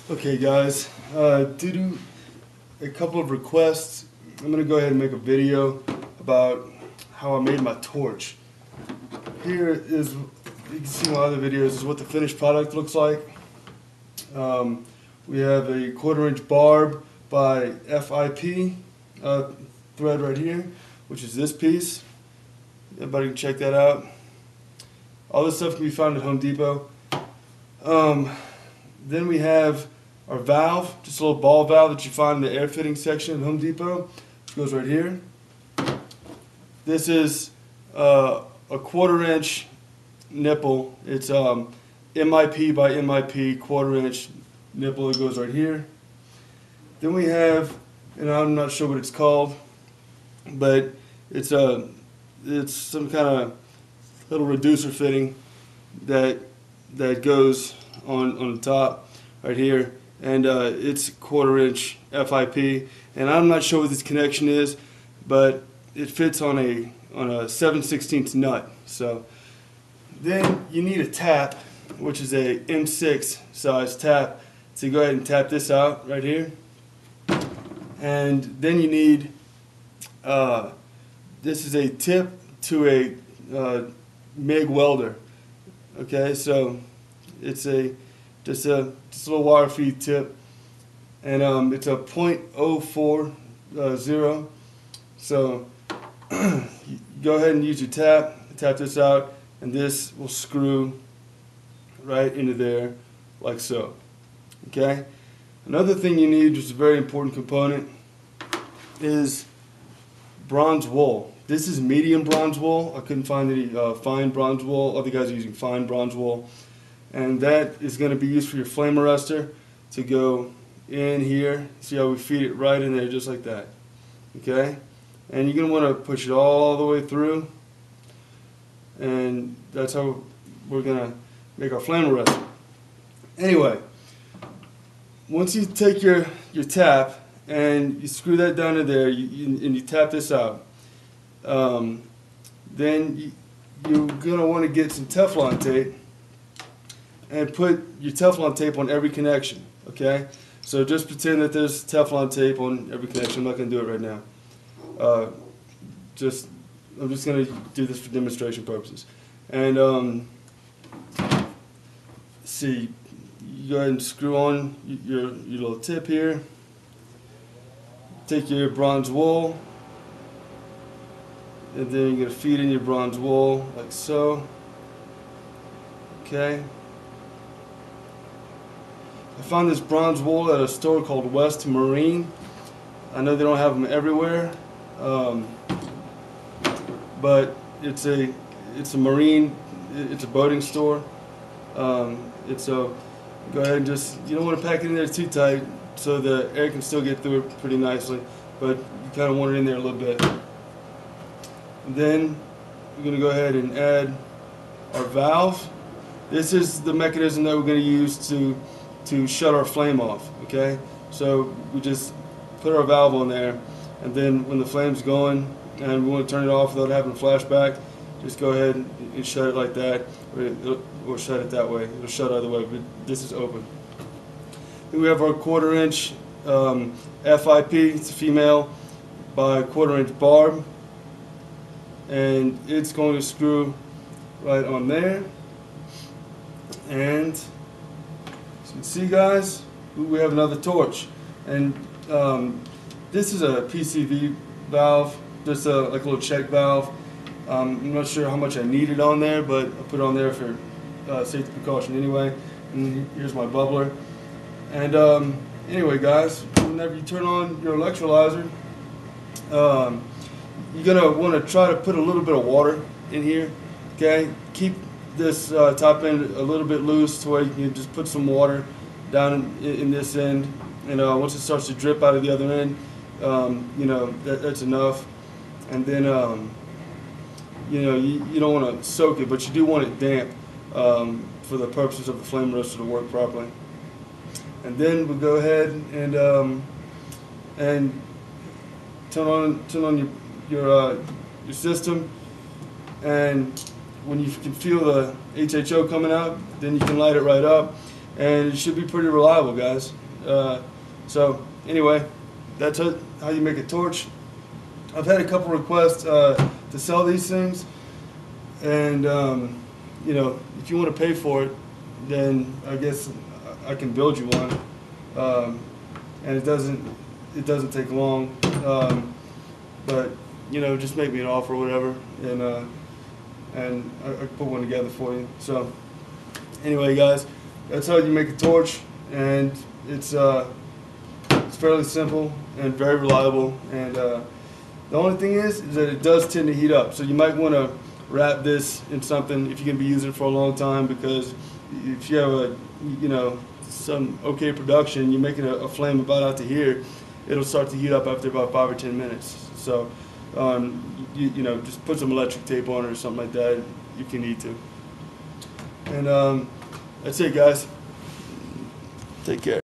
Okay guys, due to a couple of requests, I'm going to go ahead and make a video about how I made my torch. Here is, you can see in my other videos, is what the finished product looks like. We have a 1/4" barb by FIP thread right here, which is this piece. Everybody can check that out. All this stuff can be found at Home Depot. Then we have our valve, just a little ball valve that you find in the air fitting section at Home Depot. It goes right here. This is a 1/4" nipple. It's MIP by MIP 1/4" nipple. It goes right here. Then we have, and I'm not sure what it's called, but it's some kind of little reducer fitting that goes on the top right here, and it's 1/4" FIP, and I'm not sure what this connection is, but it fits on a 7/16 nut. So then you need a tap, which is a M6 size tap. So you go ahead and tap this out right here, and then you need this is a tip to a MIG welder. Okay, so it's just a little wire feed tip, and it's a .040. So you go ahead and use your tap this out, and this will screw right into there like so. Okay, another thing you need, which is a very important component, is bronze wool. This is medium bronze wool. I couldn't find any fine bronze wool. Other guys are using fine bronze wool. And that is going to be used for your flame arrestor to go in here. See how we feed it right in there just like that. Okay? And you're going to want to push it all the way through. And that's how we're going to make our flame arrestor. Anyway, once you take your tap and you screw that down in there and you tap this out, then you're going to want to get some Teflon tape and put your Teflon tape on every connection. Okay? So just pretend that there's Teflon tape on every connection. I'm not going to do it right now. I'm just going to do this for demonstration purposes. And see, you go ahead and screw on your little tip here. Take your bronze wool, and then you're going to feed in your bronze wool like so. Okay. I found this bronze wool at a store called West Marine. I know they don't have them everywhere, but it's a marine, it's a boating store. Go ahead and just, you don't want to pack it in there too tight so the air can still get through it pretty nicely, but you kind of want it in there a little bit. And then we're going to go ahead and add our valve. This is the mechanism that we're going to use to shut our flame off. Okay, so we just put our valve on there, and then when the flame's going and we want to turn it off without having a flashback, just go ahead and shut it like that, or shut it that way. It'll shut either way, but this is open. Then we have our 1/4" FIP. It's a female by 1/4" barb, and it's going to screw right on there. And as you can see, guys, we have another torch, and this is a PCV valve, just like a little check valve. I'm not sure how much I needed on there, but I put it on there for safety precaution anyway. And here's my bubbler. And anyway, guys, whenever you turn on your electrolyzer, you're gonna want to try to put a little bit of water in here. Okay, keep this top end a little bit loose to where you can just put some water down in this end, and once it starts to drip out of the other end, you know, that's enough. And then you know, you don't want to soak it, but you do want it damp for the purposes of the flame arrestor to work properly. And then we'll go ahead and turn on your system, and when you can feel the HHO coming out, then you can light it right up. and it should be pretty reliable, guys. So anyway, that's how you make a torch. I've had a couple requests to sell these things, and you know, if you want to pay for it, then I guess I can build you one, and it doesn't take long, but you know, just make me an offer or whatever, and I can put one together for you. So anyway, guys, that's how you make a torch, and it's fairly simple and very reliable. And the only thing is that it does tend to heat up, so you might want to wrap this in something if you're going to be using it for a long time, because if you have some okay production, you're making a flame about out to here, it'll start to heat up after about 5 or 10 minutes. So you know, just put some electric tape on it or something like that if you need to. And that's it, guys. Take care.